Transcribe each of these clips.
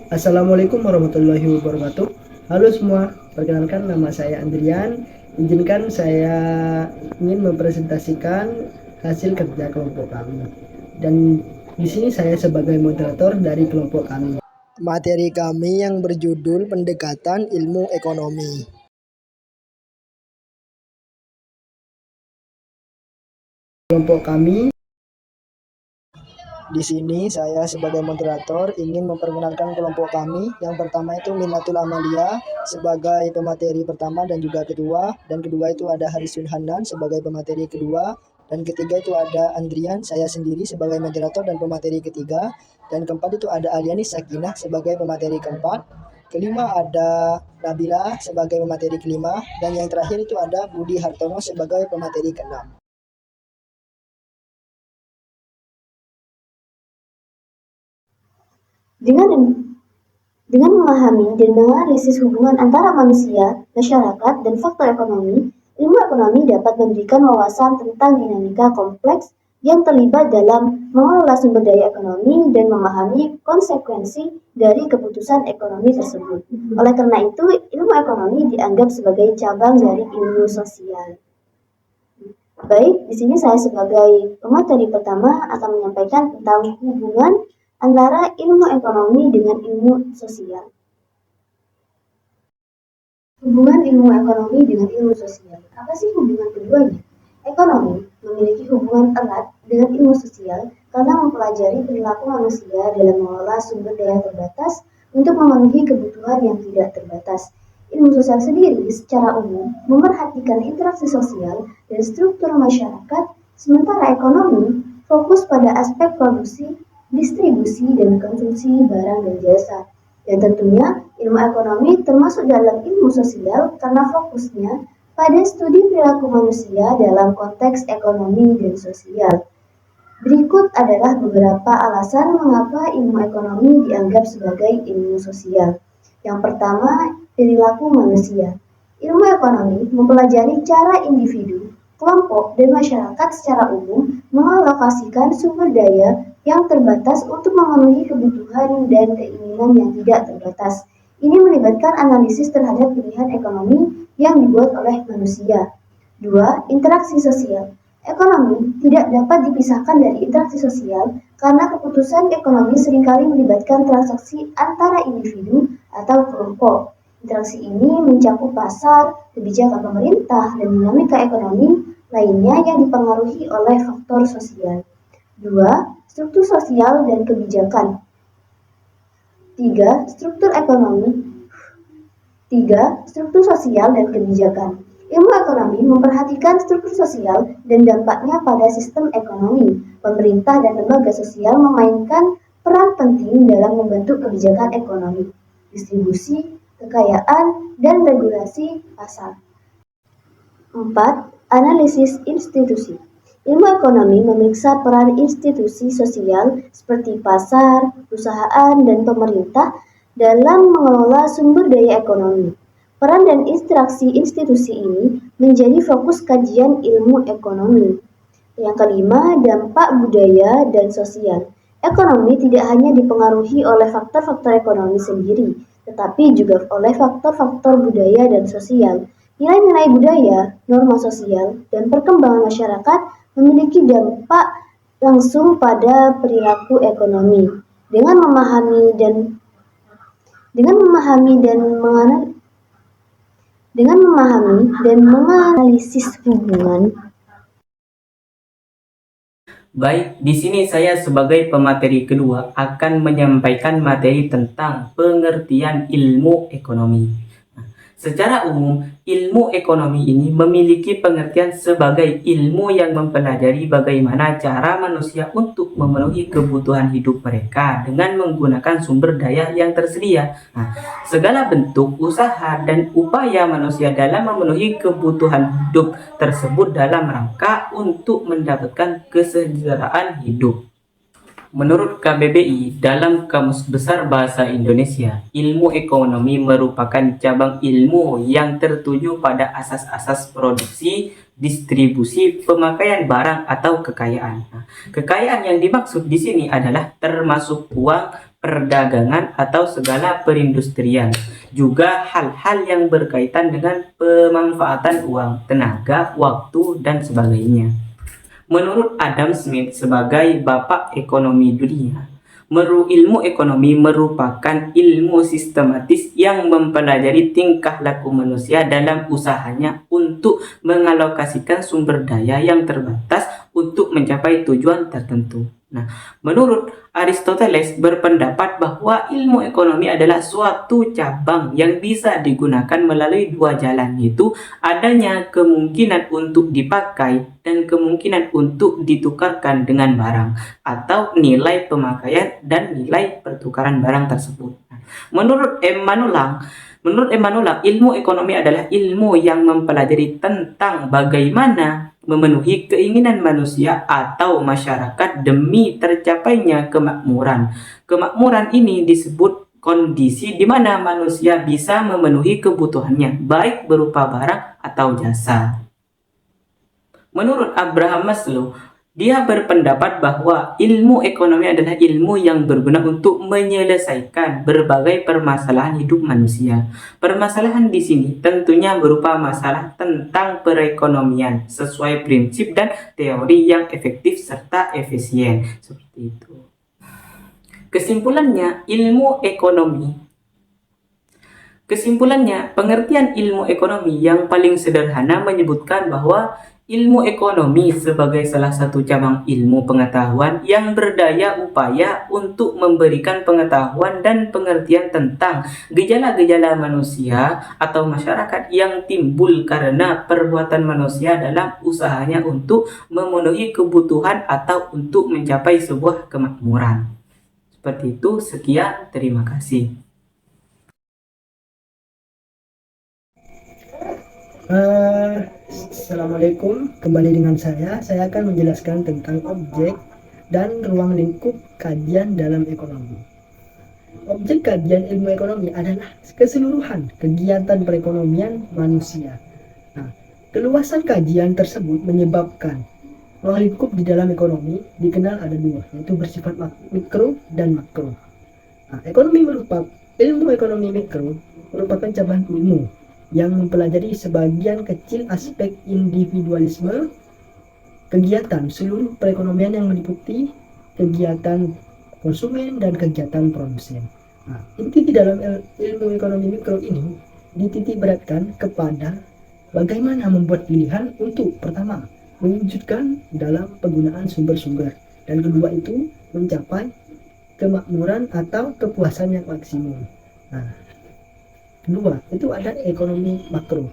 Assalamualaikum warahmatullahi wabarakatuh. Halo semua, perkenalkan nama saya Andrian. Izinkan saya ingin mempresentasikan hasil kerja kelompok kami. Dan di sini saya sebagai moderator dari kelompok kami. Materi kami yang berjudul pendekatan ilmu ekonomi. Kelompok kami di sini saya sebagai moderator ingin memperkenalkan kelompok kami. Yang pertama itu Minatul Amalia sebagai pemateri pertama dan juga kedua. Dan kedua itu ada Harisun Hanan sebagai pemateri kedua. Dan ketiga itu ada Andrian, saya sendiri sebagai moderator dan pemateri ketiga. Dan keempat itu ada Aliani Sakinah sebagai pemateri keempat. Kelima ada Nabila sebagai pemateri kelima. Dan yang terakhir itu ada Budi Hartono sebagai pemateri keenam. Dengan memahami dan menganalisis hubungan antara manusia, masyarakat, dan faktor ekonomi, ilmu ekonomi dapat memberikan wawasan tentang dinamika kompleks yang terlibat dalam mengelola sumber daya ekonomi dan memahami konsekuensi dari keputusan ekonomi tersebut. Oleh karena itu, ilmu ekonomi dianggap sebagai cabang dari ilmu sosial. Baik, di sini saya sebagai pemateri pertama akan menyampaikan tentang hubungan antara ilmu ekonomi dengan ilmu sosial. Hubungan ilmu ekonomi dengan ilmu sosial. Apa sih hubungan keduanya? Ekonomi memiliki hubungan erat dengan ilmu sosial karena mempelajari perilaku manusia dalam mengelola sumber daya terbatas untuk memenuhi kebutuhan yang tidak terbatas. Ilmu sosial sendiri secara umum memerhatikan interaksi sosial dan struktur masyarakat, sementara ekonomi fokus pada aspek produksi, distribusi, dan konsumsi barang dan jasa. Dan tentunya ilmu ekonomi termasuk dalam ilmu sosial karena fokusnya pada studi perilaku manusia dalam konteks ekonomi dan sosial. Berikut adalah beberapa alasan mengapa ilmu ekonomi dianggap sebagai ilmu sosial. Yang pertama, perilaku manusia. Ilmu ekonomi mempelajari cara individu, kelompok, dan masyarakat secara umum mengalokasikan sumber daya yang terbatas untuk memenuhi kebutuhan dan keinginan yang tidak terbatas. Ini melibatkan analisis terhadap pilihan ekonomi yang dibuat oleh manusia. 2. Interaksi sosial. Ekonomi tidak dapat dipisahkan dari interaksi sosial karena keputusan ekonomi seringkali melibatkan transaksi antara individu atau kelompok. Interaksi ini mencakup pasar, kebijakan pemerintah, dan dinamika ekonomi lainnya yang dipengaruhi oleh faktor sosial. 2. Struktur sosial dan kebijakan. 3. Struktur ekonomi. 3. Struktur sosial dan kebijakan. Ilmu ekonomi memperhatikan struktur sosial dan dampaknya pada sistem ekonomi. Pemerintah dan lembaga sosial memainkan peran penting dalam membentuk kebijakan ekonomi, distribusi, kekayaan, dan regulasi pasar. 4. Analisis institusi. Ilmu ekonomi memeriksa peran institusi sosial seperti pasar, perusahaan, dan pemerintah dalam mengelola sumber daya ekonomi. Peran dan interaksi institusi ini menjadi fokus kajian ilmu ekonomi. Yang kelima, dampak budaya dan sosial. Ekonomi tidak hanya dipengaruhi oleh faktor-faktor ekonomi sendiri, tetapi juga oleh faktor-faktor budaya dan sosial. Nilai-nilai budaya, norma sosial, dan perkembangan masyarakat memiliki dampak langsung pada perilaku ekonomi. Dengan memahami dan menganalisis hubungan. Baik, di sini saya sebagai pemateri kedua akan menyampaikan materi tentang pengertian ilmu ekonomi. Secara umum, ilmu ekonomi ini memiliki pengertian sebagai ilmu yang mempelajari bagaimana cara manusia untuk memenuhi kebutuhan hidup mereka dengan menggunakan sumber daya yang tersedia. Segala bentuk usaha dan upaya manusia dalam memenuhi kebutuhan hidup tersebut dalam rangka untuk mendapatkan kesejahteraan hidup. Menurut KBBI, dalam Kamus Besar Bahasa Indonesia, ilmu ekonomi merupakan cabang ilmu yang tertuju pada asas-asas produksi, distribusi, pemakaian barang atau kekayaan. Kekayaan yang dimaksud di sini adalah termasuk uang, perdagangan atau segala perindustrian. Juga hal-hal yang berkaitan dengan pemanfaatan uang, tenaga, waktu, dan sebagainya. Menurut Adam Smith sebagai bapak ekonomi dunia, ilmu ekonomi merupakan ilmu sistematis yang mempelajari tingkah laku manusia dalam usahanya untuk mengalokasikan sumber daya yang terbatas untuk mencapai tujuan tertentu. Nah, menurut Aristoteles berpendapat bahwa ilmu ekonomi adalah suatu cabang yang bisa digunakan melalui dua jalan, yaitu adanya kemungkinan untuk dipakai dan kemungkinan untuk ditukarkan dengan barang atau nilai pemakaian dan nilai pertukaran barang tersebut. Menurut Emmanuel, ilmu ekonomi adalah ilmu yang mempelajari tentang bagaimana memenuhi keinginan manusia atau masyarakat demi tercapainya kemakmuran. Kemakmuran ini disebut kondisi di mana manusia bisa memenuhi kebutuhannya, baik berupa barang atau jasa. Menurut Abraham Maslow, dia berpendapat bahwa ilmu ekonomi adalah ilmu yang berguna untuk menyelesaikan berbagai permasalahan hidup manusia. Permasalahan di sini tentunya berupa masalah tentang perekonomian sesuai prinsip dan teori yang efektif serta efisien. Seperti itu. Kesimpulannya, pengertian ilmu ekonomi yang paling sederhana menyebutkan bahwa ilmu ekonomi sebagai salah satu cabang ilmu pengetahuan yang berdaya upaya untuk memberikan pengetahuan dan pengertian tentang gejala-gejala manusia atau masyarakat yang timbul karena perbuatan manusia dalam usahanya untuk memenuhi kebutuhan atau untuk mencapai sebuah kemakmuran. Seperti itu, sekian, terima kasih. Assalamualaikum, kembali dengan saya. Saya akan menjelaskan tentang objek dan ruang lingkup kajian dalam ekonomi. Objek kajian ilmu ekonomi adalah keseluruhan kegiatan perekonomian manusia. Nah, keluasan kajian tersebut menyebabkan ruang lingkup di dalam ekonomi dikenal ada dua, yaitu bersifat mikro dan makro. Nah, ilmu ekonomi mikro merupakan cabang ilmu yang mempelajari sebagian kecil aspek individualisme kegiatan seluruh perekonomian yang meliputi kegiatan konsumen dan kegiatan produsen. Nah, inti di dalam ilmu ekonomi mikro ini dititik beratkan kepada bagaimana membuat pilihan untuk pertama mewujudkan dalam penggunaan sumber-sumber, dan kedua itu mencapai kemakmuran atau kepuasan yang maksimum. Nah, kedua, itu ada ekonomi makro.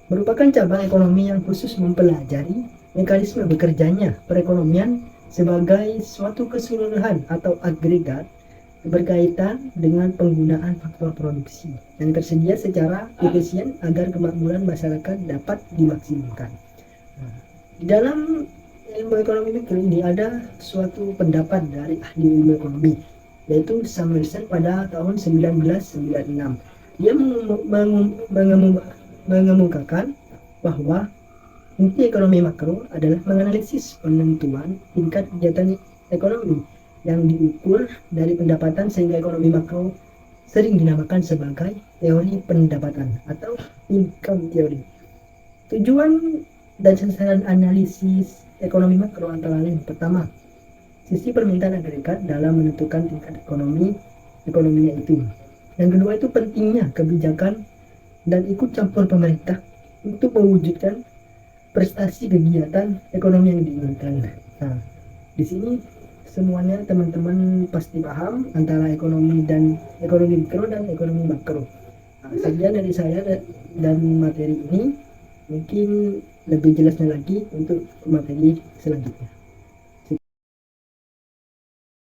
Merupakan cabang ekonomi yang khusus mempelajari mekanisme bekerjanya perekonomian sebagai suatu keseluruhan atau agregat berkaitan dengan penggunaan faktor produksi yang tersedia secara efisien agar kemakmuran masyarakat dapat dimaksimalkan. Nah, di dalam ilmu ekonomi mikro ini ada suatu pendapat dari ahli ilmu ekonomi, yaitu Samuelson pada tahun 1996. Dia mengemukakan bahwa inti ekonomi makro adalah menganalisis penentuan tingkat kegiatan ekonomi yang diukur dari pendapatan, sehingga ekonomi makro sering dinamakan sebagai teori pendapatan atau income theory. Tujuan dan sasaran analisis ekonomi makro antara lain: pertama, sisi permintaan agregat dalam menentukan tingkat ekonominya itu. Yang kedua itu pentingnya kebijakan dan ikut campur pemerintah untuk mewujudkan prestasi kegiatan ekonomi yang diinginkan. Nah, di sini semuanya teman-teman pasti paham antara ekonomi mikro dan ekonomi makro. Nah, sekian dari saya dan materi ini. Mungkin lebih jelasnya lagi untuk materi selanjutnya.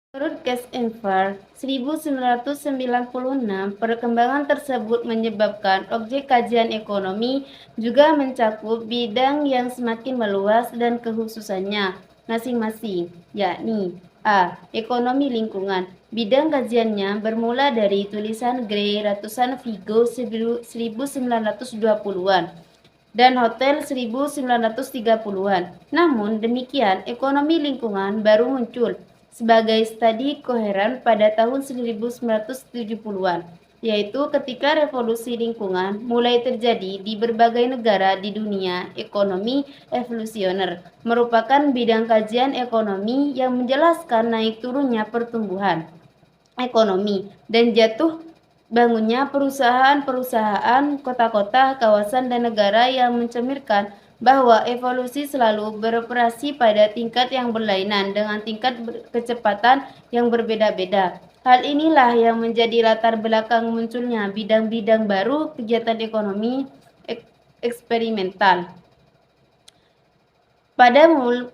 Menurut Kiesinfer 1996, perkembangan tersebut menyebabkan objek kajian ekonomi juga mencakup bidang yang semakin meluas dan kekhususannya masing-masing, yakni A. Ekonomi lingkungan. Bidang kajiannya bermula dari tulisan Gray ratusan Vigo 1920-an dan Hotel 1930-an. Namun demikian, ekonomi lingkungan baru muncul sebagai studi koheren pada tahun 1970-an, yaitu ketika revolusi lingkungan mulai terjadi di berbagai negara di dunia. Ekonomi evolusioner merupakan bidang kajian ekonomi yang menjelaskan naik turunnya pertumbuhan ekonomi dan jatuh bangunnya perusahaan-perusahaan, kota-kota, kawasan, dan negara yang mencerminkan bahwa evolusi selalu beroperasi pada tingkat yang berlainan dengan tingkat kecepatan yang berbeda-beda. Hal inilah yang menjadi latar belakang munculnya bidang-bidang baru kegiatan ekonomi eksperimental. Pada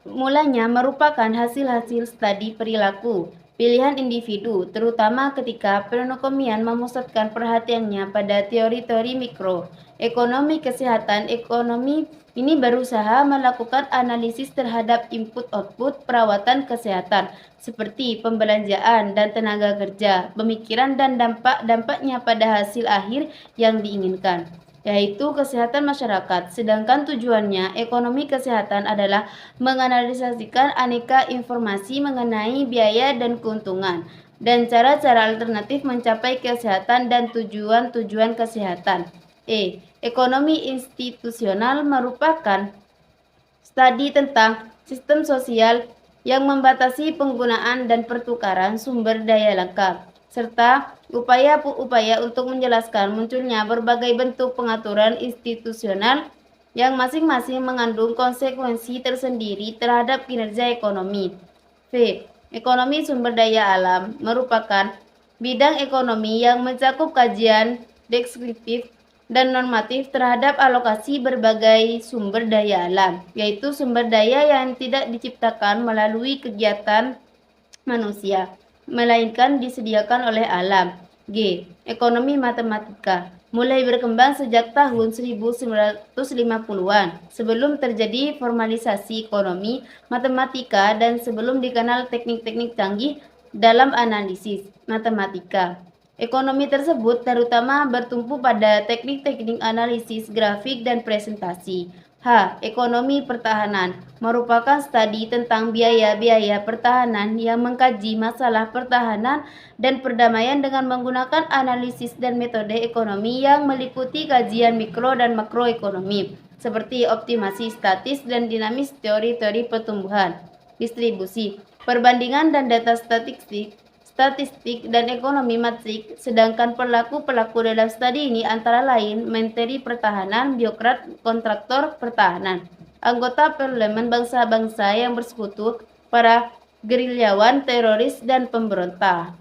mulanya merupakan hasil-hasil studi perilaku pilihan individu, terutama ketika perekonomian memusatkan perhatiannya pada teori-teori mikro. Ekonomi kesehatan ekonomi ini berusaha melakukan analisis terhadap input-output perawatan kesehatan, seperti pembelanjaan dan tenaga kerja, pemikiran dan dampak-dampaknya pada hasil akhir yang diinginkan, yaitu kesehatan masyarakat. Sedangkan tujuannya ekonomi kesehatan adalah menganalisasikan aneka informasi mengenai biaya dan keuntungan, dan cara-cara alternatif mencapai kesehatan dan tujuan-tujuan kesehatan. Ekonomi institusional merupakan studi tentang sistem sosial yang membatasi penggunaan dan pertukaran sumber daya lengkap, serta upaya-upaya untuk menjelaskan munculnya berbagai bentuk pengaturan institusional yang masing-masing mengandung konsekuensi tersendiri terhadap kinerja ekonomi. Ekonomi sumber daya alam merupakan bidang ekonomi yang mencakup kajian deskriptif dan normatif terhadap alokasi berbagai sumber daya alam, yaitu sumber daya yang tidak diciptakan melalui kegiatan manusia, melainkan disediakan oleh alam. Ekonomi matematika mulai berkembang sejak tahun 1950-an, sebelum terjadi formalisasi ekonomi matematika dan sebelum dikenal teknik-teknik canggih dalam analisis matematika. Ekonomi tersebut terutama bertumpu pada teknik-teknik analisis grafik dan presentasi. Ekonomi pertahanan merupakan studi tentang biaya-biaya pertahanan yang mengkaji masalah pertahanan dan perdamaian dengan menggunakan analisis dan metode ekonomi yang meliputi kajian mikro dan makroekonomi, seperti optimasi statis dan dinamis, teori-teori pertumbuhan, distribusi, perbandingan dan data statistik, dan ekonomi matrik. Sedangkan pelaku-pelaku dalam studi ini antara lain Menteri Pertahanan, birokrat, kontraktor pertahanan, anggota parlemen bangsa-bangsa yang bersekutu, para gerilyawan, teroris, dan pemberontak.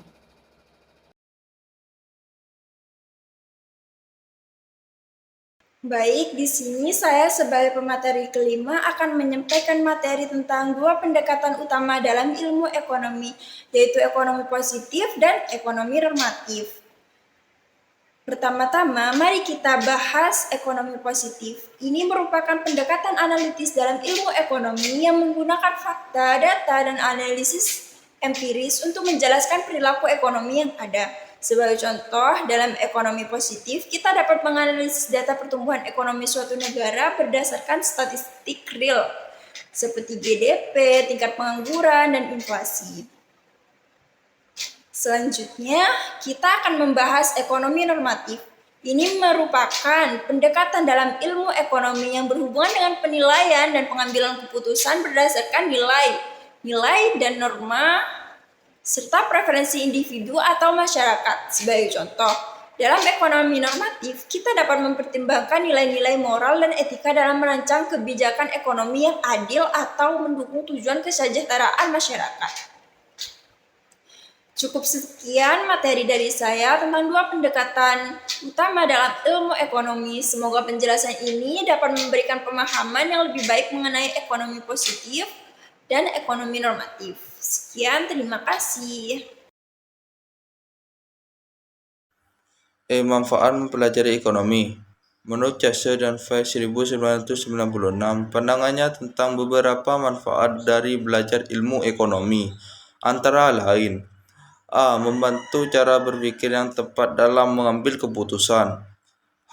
Baik, di sini saya sebagai pemateri kelima akan menyampaikan materi tentang dua pendekatan utama dalam ilmu ekonomi, yaitu ekonomi positif dan ekonomi normatif. Pertama-tama, mari kita bahas ekonomi positif. Ini merupakan pendekatan analitis dalam ilmu ekonomi yang menggunakan fakta, data, dan analisis empiris untuk menjelaskan perilaku ekonomi yang ada. Sebagai contoh, dalam ekonomi positif, kita dapat menganalisis data pertumbuhan ekonomi suatu negara berdasarkan statistik real, seperti GDP, tingkat pengangguran, dan inflasi. Selanjutnya, kita akan membahas ekonomi normatif. Ini merupakan pendekatan dalam ilmu ekonomi yang berhubungan dengan penilaian dan pengambilan keputusan berdasarkan nilai dan norma, serta preferensi individu atau masyarakat. Sebagai contoh, dalam ekonomi normatif, kita dapat mempertimbangkan nilai-nilai moral dan etika dalam merancang kebijakan ekonomi yang adil atau mendukung tujuan kesejahteraan masyarakat. Cukup sekian materi dari saya tentang dua pendekatan utama dalam ilmu ekonomi. Semoga penjelasan ini dapat memberikan pemahaman yang lebih baik mengenai ekonomi positif dan ekonomi normatif. Sekian, terima kasih. Manfaat mempelajari ekonomi. Menurut Chase dan Weiss 1996, pandangannya tentang beberapa manfaat dari belajar ilmu ekonomi, antara lain: A. Membantu cara berpikir yang tepat dalam mengambil keputusan.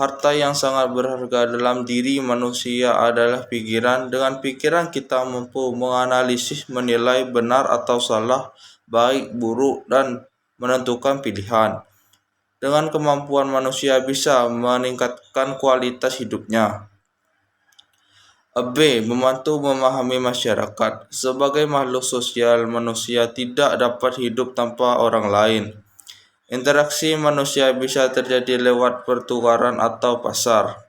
Harta yang sangat berharga dalam diri manusia adalah pikiran. Dengan pikiran kita mampu menganalisis, menilai benar atau salah baik, buruk, dan menentukan pilihan. Dengan kemampuan manusia bisa meningkatkan kualitas hidupnya. B. Membantu memahami masyarakat. Sebagai makhluk sosial, manusia tidak dapat hidup tanpa orang lain. Interaksi manusia bisa terjadi lewat pertukaran atau pasar.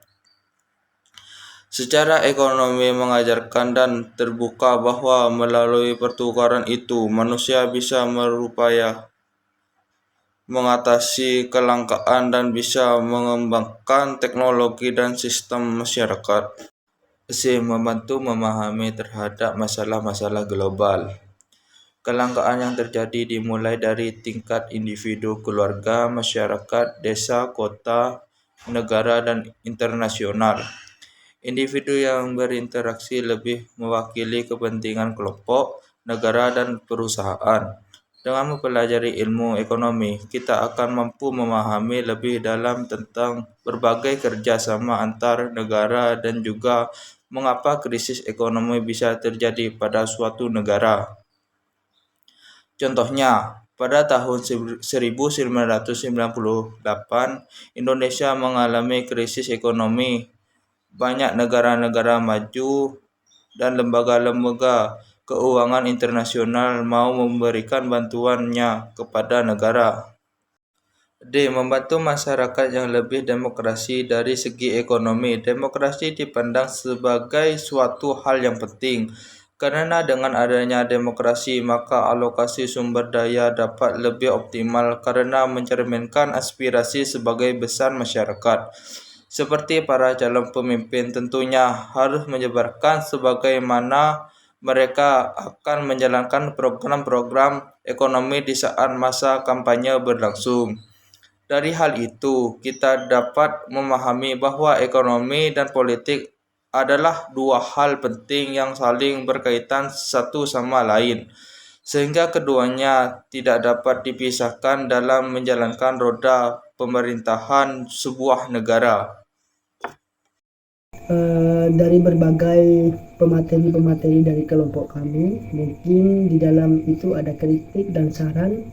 Secara ekonomi mengajarkan dan terbuka bahwa melalui pertukaran itu manusia bisa mengatasi kelangkaan dan bisa mengembangkan teknologi dan sistem masyarakat. C. Membantu memahami terhadap masalah-masalah global. Kelangkaan yang terjadi dimulai dari tingkat individu, keluarga, masyarakat, desa, kota, negara, dan internasional. Individu yang berinteraksi lebih mewakili kepentingan kelompok, negara, dan perusahaan. Dengan mempelajari ilmu ekonomi, kita akan mampu memahami lebih dalam tentang berbagai kerjasama antar negara dan juga mengapa krisis ekonomi bisa terjadi pada suatu negara. Contohnya, pada tahun 1998, Indonesia mengalami krisis ekonomi. Banyak negara-negara maju dan lembaga-lembaga keuangan internasional mau memberikan bantuannya kepada negara. D. Membantu masyarakat yang lebih demokrasi. Dari segi ekonomi, demokrasi dipandang sebagai suatu hal yang penting. Karena dengan adanya demokrasi, maka alokasi sumber daya dapat lebih optimal karena mencerminkan aspirasi sebagai besar masyarakat. Seperti para calon pemimpin tentunya harus menyebarkan sebagaimana mereka akan menjalankan program-program ekonomi di saat masa kampanye berlangsung. Dari hal itu, kita dapat memahami bahwa ekonomi dan politik adalah dua hal penting yang saling berkaitan satu sama lain, sehingga keduanya tidak dapat dipisahkan dalam menjalankan roda pemerintahan sebuah negara. Dari berbagai pemateri-pemateri dari kelompok kami, mungkin di dalam itu ada kritik dan saran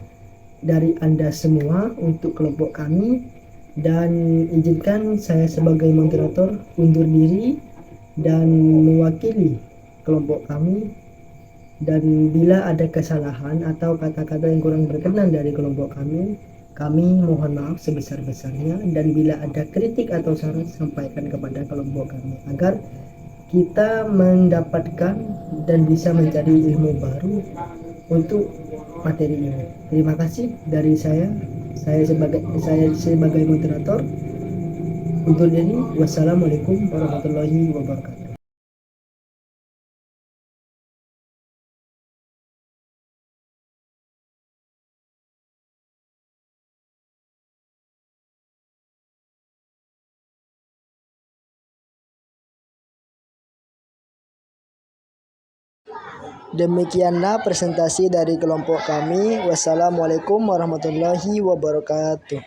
dari Anda semua untuk kelompok kami, dan izinkan saya sebagai moderator undur diri dan mewakili kelompok kami, dan bila ada kesalahan atau kata-kata yang kurang berkenan dari kelompok kami mohon maaf sebesar-besarnya, dan bila ada kritik atau saran sampaikan kepada kelompok kami agar kita mendapatkan dan bisa mencari ilmu baru untuk materi ini. Terima kasih dari saya sebagai moderator undur diri. Wassalamualaikum warahmatullahi wabarakatuh. Demikianlah presentasi dari kelompok kami. Wassalamualaikum warahmatullahi wabarakatuh.